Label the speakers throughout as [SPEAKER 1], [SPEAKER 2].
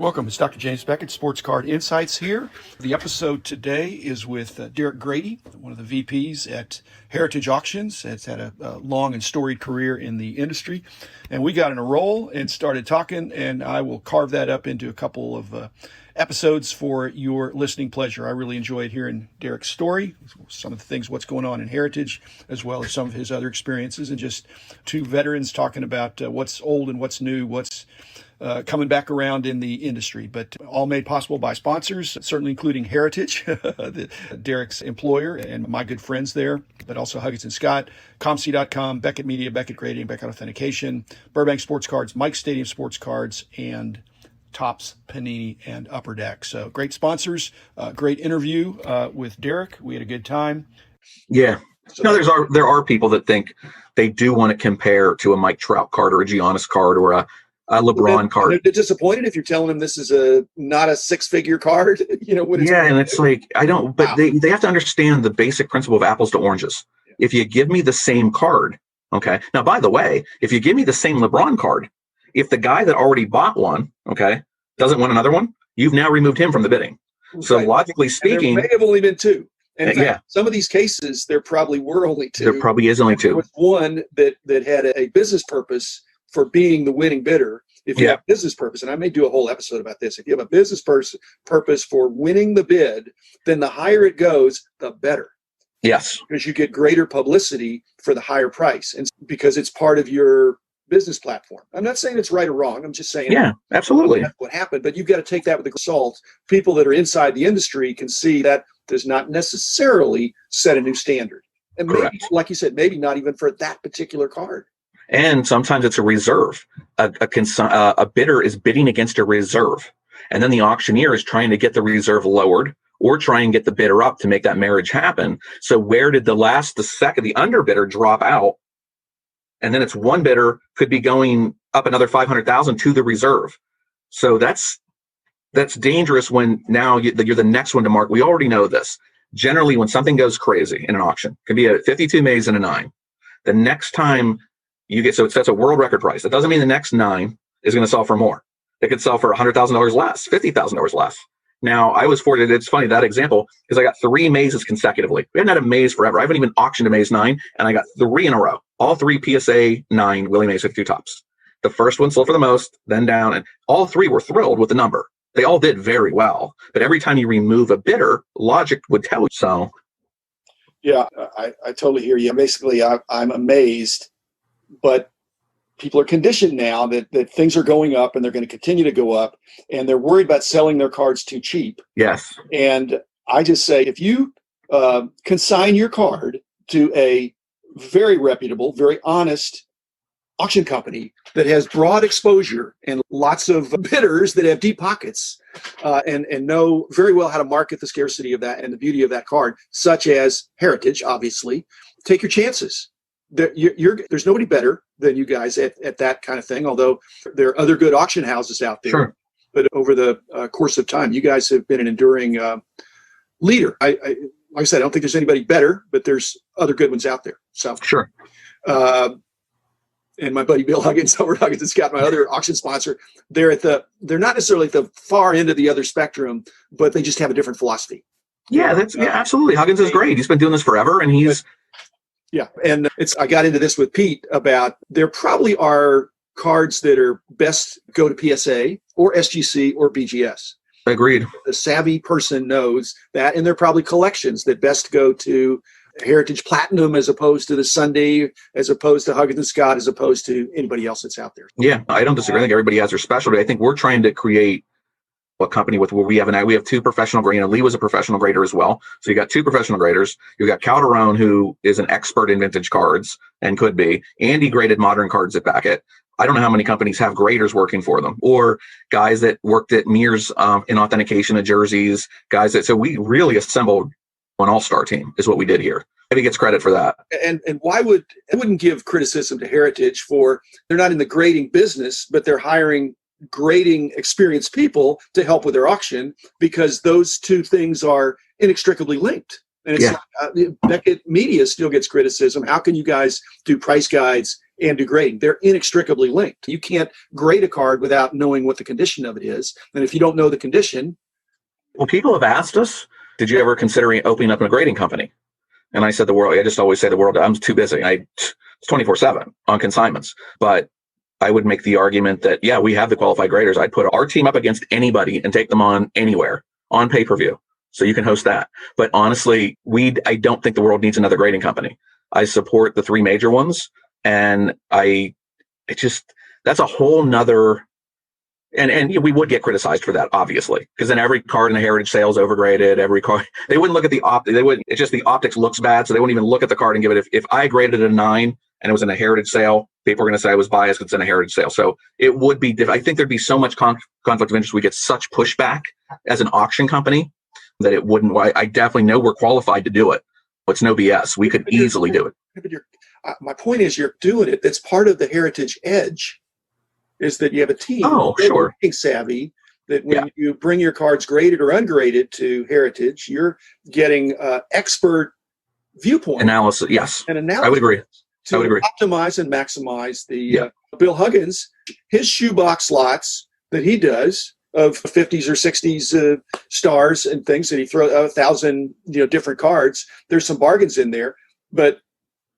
[SPEAKER 1] Welcome. It's Dr. James Beckett, Sports Card Insights here. The episode today is with Derek Grady, one of the VPs at Heritage Auctions. It's had a long and storied career in the industry. And we got in a roll and started talking, and I will carve that up into a couple of episodes for your listening pleasure. I really enjoyed hearing Derek's story, some of the things, what's going on in Heritage, as well as some of his other experiences, and just two veterans talking about what's old and what's new, what's coming back around in the industry, but all made possible by sponsors, certainly including Heritage, Derek's employer, and my good friends there, but also Huggins & Scott, ComC.com, Beckett Media, Beckett Grady, and Beckett Authentication, Burbank Sports Cards, Mike Stadium Sports Cards, and Topps, Panini, and Upper Deck. So great sponsors, great interview with Derek. We had a good time.
[SPEAKER 2] Yeah. There are people that think they do want to compare to a Mike Trout card or a Giannis card or a LeBron card.
[SPEAKER 1] They're disappointed if you're telling them this is not a six-figure card.
[SPEAKER 2] And it's like, I don't, but they have to understand the basic principle of apples to oranges. Yeah. If you give me the same card, okay. Now, by the way, if you give me the same LeBron card, if the guy that already bought one, okay, doesn't want another one, you've now removed him from the bidding. Right. So logically speaking,
[SPEAKER 1] there may have only been two. And in fact, some of these cases, there probably were only two.
[SPEAKER 2] There probably is only two.
[SPEAKER 1] There was one that had a business purpose for being the winning bidder. If you have business purpose, and I may do a whole episode about this, if you have a business purpose for winning the bid, then the higher it goes, the better.
[SPEAKER 2] Yes.
[SPEAKER 1] Because you get greater publicity for the higher price, and because it's part of your business platform. I'm not saying it's right or wrong. I'm just saying
[SPEAKER 2] absolutely
[SPEAKER 1] that's what happened. But you've got to take that with a grain of salt. People that are inside the industry can see that does not necessarily set a new standard. And maybe, like you said, maybe not even for that particular card.
[SPEAKER 2] And sometimes it's a reserve. A bidder is bidding against a reserve. And then the auctioneer is trying to get the reserve lowered or try and get the bidder up to make that marriage happen. So where did the underbidder drop out? And then it's one bidder could be going up another 500,000 to the reserve. So that's dangerous when now you're the next one to mark. We already know this. Generally, when something goes crazy in an auction, it could be a 52 mays and a 9. The next time so it sets a world record price. That doesn't mean the next 9 is going to sell for more. It could sell for $100,000 less, $50,000 less. Now, I was fortunate. It's funny, that example, because I got 3 mazes consecutively. We hadn't had a maze forever. I haven't even auctioned a maze 9, and I got 3 in a row. All 3 PSA 9 Willie Mays 52 tops. The first one sold for the most, then down, and all 3 were thrilled with the number. They all did very well. But every time you remove a bidder, logic would tell you so.
[SPEAKER 1] Yeah, I totally hear you. Basically, I'm amazed. But people are conditioned now that things are going up and they're going to continue to go up, and they're worried about selling their cards too cheap.
[SPEAKER 2] Yes.
[SPEAKER 1] And I just say, if you consign your card to a very reputable, very honest auction company that has broad exposure and lots of bidders that have deep pockets and know very well how to market the scarcity of that and the beauty of that card, such as Heritage, obviously, take your chances. There's nobody better than you guys at that kind of thing, although there are other good auction houses out there.
[SPEAKER 2] Sure.
[SPEAKER 1] But over the course of time, you guys have been an enduring leader. Like I said, I don't think there's anybody better, but there's other good ones out there. So
[SPEAKER 2] sure.
[SPEAKER 1] And my buddy Bill Huggins over at Huggins & Scott, my other auction sponsor, they're not necessarily at the far end of the other spectrum, but they just have a different philosophy.
[SPEAKER 2] Yeah, absolutely. Huggins is great. He's been doing this forever, and he's.
[SPEAKER 1] Yeah, and I got into this with Pete about there probably are cards that are best go to PSA or SGC or BGS.
[SPEAKER 2] Agreed.
[SPEAKER 1] The savvy person knows that, and there are probably collections that best go to Heritage Platinum as opposed to the Sunday, as opposed to Huggins & Scott, as opposed to anybody else that's out there.
[SPEAKER 2] Yeah, I don't disagree. I think everybody has their specialty. I think we're trying to create a company with where we have 2 professional graders. Lee was a professional grader as well. So you got 2 professional graders. You got Calderon, who is an expert in vintage cards and could be. Andy graded modern cards at Beckett. I don't know how many companies have graders working for them, or guys that worked at Mears in authentication of jerseys, so we really assembled an all-star team is what we did here. Maybe gets credit for that.
[SPEAKER 1] And I wouldn't give criticism to Heritage for, they're not in the grading business, but they're hiring grading experienced people to help with their auction, because those two things are inextricably linked. And it's Beckett Media still gets criticism. How can you guys do price guides and do grading? They're inextricably linked. You can't grade a card without knowing what the condition of it is. And if you don't know the condition.
[SPEAKER 2] Well, people have asked us, did you ever consider opening up a grading company? And I said, I just always say the world, I'm too busy. It's 24/7 on consignments. But I would make the argument that, yeah, we have the qualified graders. I'd put our team up against anybody and take them on anywhere on pay-per-view. So you can host that. But honestly, I don't think the world needs another grading company. I support the three major ones. And that's a whole nother, and we would get criticized for that, obviously, because then every card in the heritage sale is overgraded. Every card, they wouldn't look at the optic. It's just the optics looks bad. So they wouldn't even look at the card and give it. If I graded a 9 and it was in a heritage sale, people are going to say I was biased because it's in a heritage sale. So it would be I think there'd be so much conflict of interest. We get such pushback as an auction company that it wouldn't. I definitely know we're qualified to do it. It's no BS. We could easily do it.
[SPEAKER 1] My point is, you're doing it. That's part of the heritage edge, is that you have a team.
[SPEAKER 2] Oh, sure.
[SPEAKER 1] Savvy, that when you bring your cards graded or ungraded to heritage, you're getting expert viewpoint
[SPEAKER 2] analysis. Yes,
[SPEAKER 1] and analysis.
[SPEAKER 2] I would agree.
[SPEAKER 1] To optimize and maximize the Bill Huggins, his shoebox slots that he does of 50s or 60s stars and things, and he throws 1,000 different cards. There's some bargains in there, but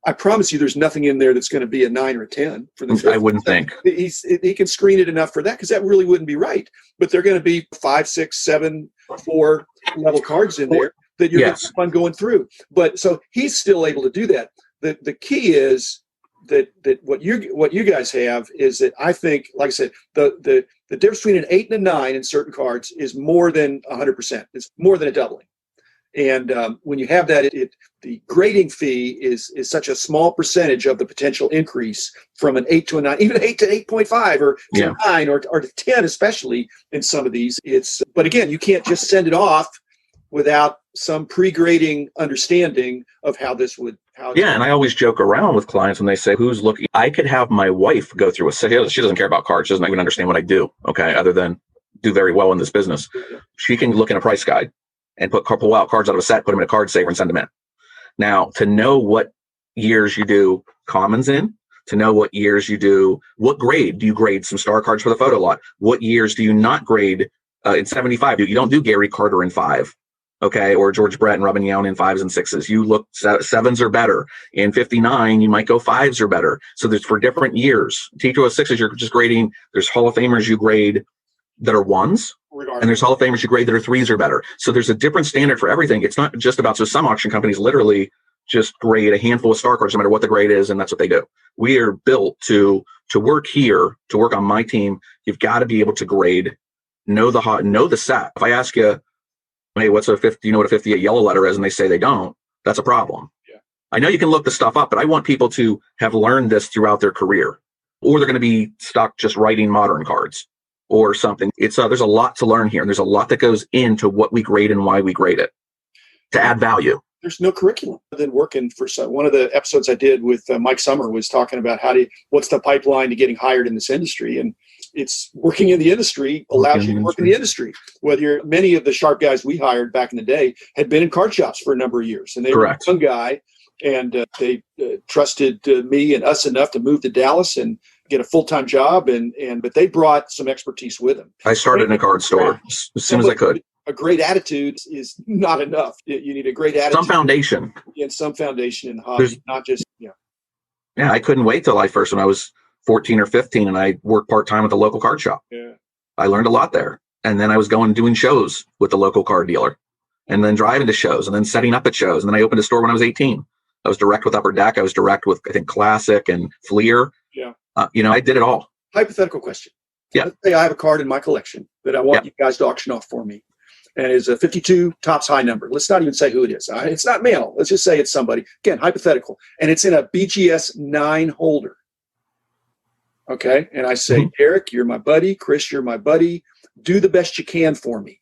[SPEAKER 1] I promise you, there's nothing in there that's going to be a 9 or a 10 for the 50s.
[SPEAKER 2] I wouldn't think
[SPEAKER 1] he can screen it enough for that, because that really wouldn't be right. But they're going to be 5, 6, 7, 4 level cards in there that you're going to have fun going through. But so he's still able to do that. The key is that what you guys have is that, I think, like I said, the difference between an 8 and a 9 in certain cards is more than 100%. It's more than a doubling. And when you have that, the grading fee is such a small percentage of the potential increase from an 8 to a 9, even 8 to 8.5 or to 9 or to 10, especially in some of these. But again, you can't just send it off without some pre-grading understanding of how this would.
[SPEAKER 2] And I always joke around with clients when they say, who's looking? I could have my wife go through she doesn't care about cards. She doesn't even understand what I do. Okay. Other than do very well in this business. She can look in a price guide and pull out cards out of a set, put them in a card saver and send them in. Now, to know what years you do commons in, to know what years you do, what grade do you grade some star cards for the photo lot? What years do you not grade in 75? You don't do Gary Carter in 5. Okay, or George Brett and Robin Young in 5s and 6s. You look 7s are better. In 59, you might go 5s are better. So there's for different years. T206s, you're just grading. There's Hall of Famers you grade that are 1s, and there's Hall of Famers you grade that are 3s or better. So there's a different standard for everything. It's not just about, so some auction companies literally just grade a handful of star cards no matter what the grade is, and that's what they do. We are built to work here, to work on my team. You've got to be able to grade, know the set. If I ask you, hey, what's a 50? You know what a 58 yellow letter is? And they say they don't. That's a problem. Yeah. I know you can look the stuff up, but I want people to have learned this throughout their career, or they're going to be stuck just writing modern cards or something. It's there's a lot to learn here, and there's a lot that goes into what we grade and why we grade it to add value.
[SPEAKER 1] There's no curriculum. Then working for one of the episodes I did with Mike Summer was talking about what's the pipeline to getting hired in this industry, and it's working in the industry allows you to work in the industry. Whether many of the sharp guys we hired back in the day had been in card shops for a number of years, and they were a young guy, and they trusted me and us enough to move to Dallas and get a full-time job, but they brought some expertise with them.
[SPEAKER 2] I started in a card store as soon as I could.
[SPEAKER 1] A great attitude is not enough. You need a great attitude.
[SPEAKER 2] Some foundation.
[SPEAKER 1] And some foundation in the hobby, not just,
[SPEAKER 2] Yeah, I couldn't wait till when I was 14 or 15 and I worked part-time at the local card shop. Yeah. I learned a lot there. And then I was going and doing shows with the local card dealer, and then driving to shows, and then setting up at shows. And then I opened a store when I was 18. I was direct with Upper Deck. I was direct with, I think, Classic and Fleer. Yeah. I did it all.
[SPEAKER 1] Hypothetical question.
[SPEAKER 2] Yeah.
[SPEAKER 1] Let's say I have a card in my collection that I want you guys to auction off for me. And it's a 52 tops high number. Let's not even say who it is. It's not male. Let's just say it's somebody. Again, hypothetical. And it's in a BGS 9 holder. Okay? And I say, Derek, you're my buddy. Chris, you're my buddy. Do the best you can for me.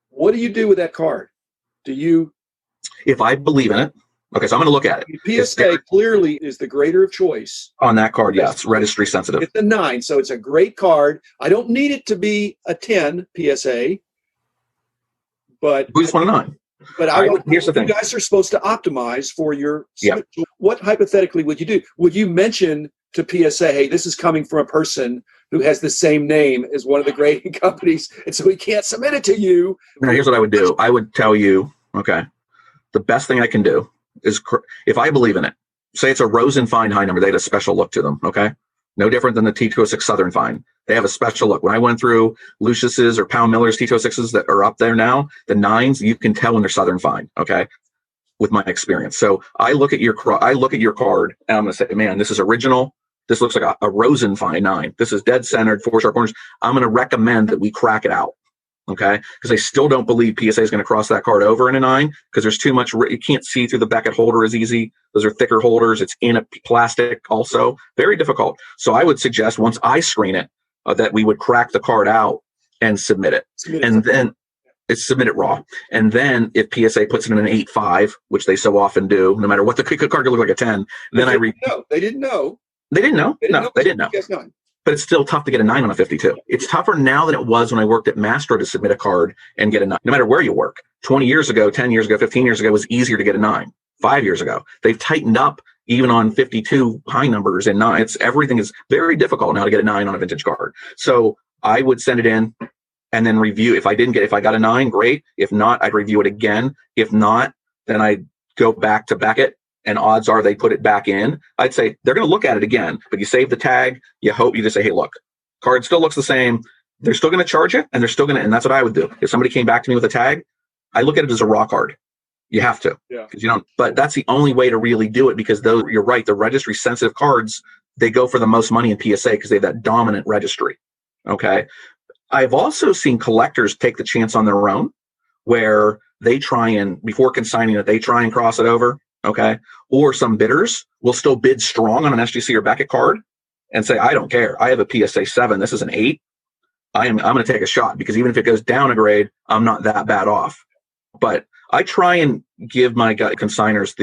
[SPEAKER 1] What do you do with that card?
[SPEAKER 2] If I believe in it. Okay, so I'm going to look at it.
[SPEAKER 1] PSA clearly is the grader of choice.
[SPEAKER 2] On that card, yes. Registry sensitive.
[SPEAKER 1] It's a 9, so it's a great card. I don't need it to be a 10 PSA. But
[SPEAKER 2] we just want a 9.
[SPEAKER 1] But
[SPEAKER 2] Here's the thing.
[SPEAKER 1] You guys are supposed to optimize for your.
[SPEAKER 2] Yep.
[SPEAKER 1] What hypothetically would you do? Would you mention to PSA, hey, this is coming from a person who has the same name as one of the grading companies, and so he can't submit it to you?
[SPEAKER 2] Now, here's what I would do. I would tell you, okay, the best thing I can do is, if I believe in it, say it's a Rosen Fine high number, they had a special look to them, okay? No different than the T206 Southern Fine. They have a special look. When I went through Lucius's or Powell Miller's T206s that are up there now, the 9s, you can tell when they're Southern Fine, okay? With my experience. So I look at your card and I'm going to say, man, this is original. This looks like a Rosen Fine 9. This is dead centered, 4 sharp corners. I'm going to recommend that we crack it out. Okay, because I still don't believe PSA is going to cross that card over in a 9 because there's too much. You can't see through the Beckett holder as easy. Those are thicker holders. It's in a plastic also. Very difficult. So I would suggest once I screen it that we would crack the card out and submit it. Then it's submit it raw. And then if PSA puts it in an 8.5, which they so often do, no matter what the card could look like a 10, then
[SPEAKER 1] They didn't know.
[SPEAKER 2] They didn't know. No, they didn't know. But it's still tough to get a 9 on a 52. It's tougher now than it was when I worked at Mastro to submit a card and get a 9. No matter where you work. 20 years ago, 10 years ago, 15 years ago, it was easier to get a 9. 5 years ago. They've tightened up even on 52 high numbers and 9s. Everything is very difficult now to get a 9 on a vintage card. So I would send it in and then review. If I got a 9, great. If not, I'd review it again. If not, then I'd go back to Beckett. And odds are they put it back in. I'd say they're going to look at it again, but you save the tag. You hope you just say, hey, look, card still looks the same. They're still going to charge it, and and that's what I would do. If somebody came back to me with a tag, I look at it as a raw card. You have to, because you don't. But that's the only way to really do it, because you're right. The registry sensitive cards, they go for the most money in PSA because they have that dominant registry. Okay. I've also seen collectors take the chance on their own, where they try and before consigning it, they try and cross it over. Okay. Or some bidders will still bid strong on an SGC or Beckett card and say, I don't care. I have a PSA 7. This is an 8. I'm going to take a shot, because even if it goes down a grade, I'm not that bad off. But I try and give my consigners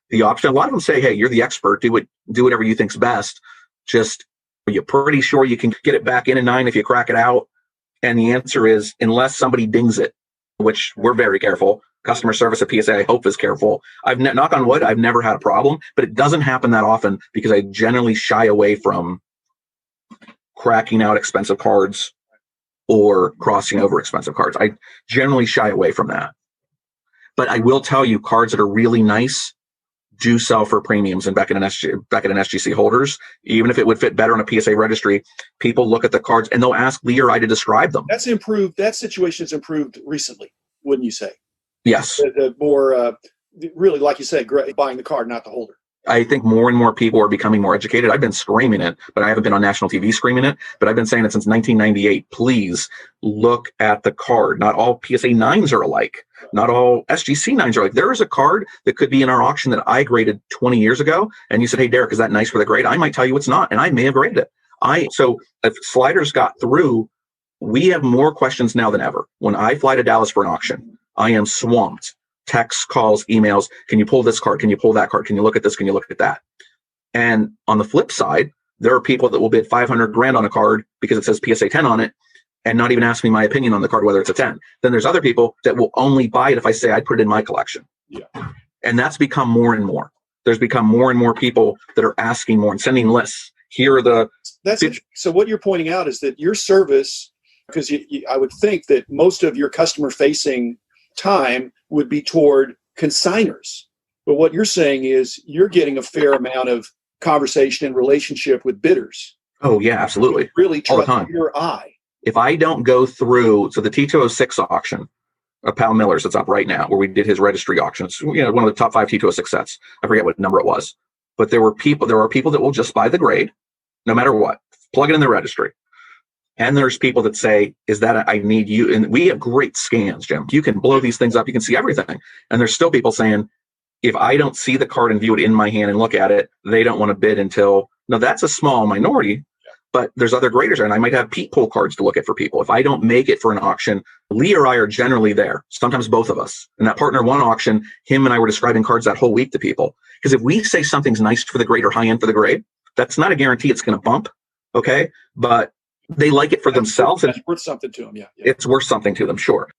[SPEAKER 2] the option. A lot of them say, hey, you're the expert. Do whatever you think's best. Just, are you pretty sure you can get it back in a 9 if you crack it out? And the answer is, unless somebody dings it, which we're very careful. Customer service at PSA, I hope, is careful. Knock on wood, I've never had a problem, but it doesn't happen that often because I generally shy away from cracking out expensive cards or crossing over expensive cards. I generally shy away from that. But I will tell you, cards that are really nice do sell for premiums in Beckett and SGC holders. Even if it would fit better on a PSA registry, people look at the cards and they'll ask Lee or I to describe them.
[SPEAKER 1] That's improved. That situation's improved recently, wouldn't you say?
[SPEAKER 2] Yes.
[SPEAKER 1] The more, really, like you said, buying the card, not the holder.
[SPEAKER 2] I think more and more people are becoming more educated. I've been screaming it, but I haven't been on national TV screaming it. But I've been saying it since 1998. Please look at the card. Not all PSA 9s are alike. Not all SGC 9s are alike. There is a card that could be in our auction that I graded 20 years ago. And you said, hey, Derek, is that nice for the grade? I might tell you it's not. And I may have graded it. So if sliders got through, we have more questions now than ever. When I fly to Dallas for an auction, I am swamped. Texts, calls, emails. Can you pull this card? Can you pull that card? Can you look at this? Can you look at that? And on the flip side, there are people that will bid 500 grand on a card because it says PSA 10 on it and not even ask me my opinion on the card, whether it's a 10. Then there's other people that will only buy it if I say I'd put it in my collection.
[SPEAKER 1] Yeah.
[SPEAKER 2] And that's become more and more. There's become more and more people that are asking more and sending lists. Here are the...
[SPEAKER 1] So what you're pointing out is that your service, because I would think that most of your customer-facing time would be toward consigners. But what you're saying is you're getting a fair amount of conversation and relationship with bidders.
[SPEAKER 2] Oh, yeah, absolutely.
[SPEAKER 1] Really
[SPEAKER 2] all the
[SPEAKER 1] trust
[SPEAKER 2] time.
[SPEAKER 1] your eye.
[SPEAKER 2] If I don't go through, so the T206 auction, Powell Miller's that's up right now, where we did his registry auction. It's one of the top 5 T206 sets. I forget what number it was. But there are people that will just buy the grade, no matter what. Plug it in the registry. And there's people that say, is that I need you? And we have great scans, Jim. You can blow these things up. You can see everything. And there's still people saying, if I don't see the card and view it in my hand and look at it, they don't want to bid until... Now, that's a small minority, but there's other graders. And I might have Pete pull cards to look at for people. If I don't make it for an auction, Lee or I are generally there. Sometimes both of us. In that partner one auction, him and I were describing cards that whole week to people. Because if we say something's nice for the grade or high end for the grade, that's not a guarantee it's going to bump. Okay. But they like it for themselves.
[SPEAKER 1] It's worth something to them. Yeah.
[SPEAKER 2] It's worth something to them. Sure.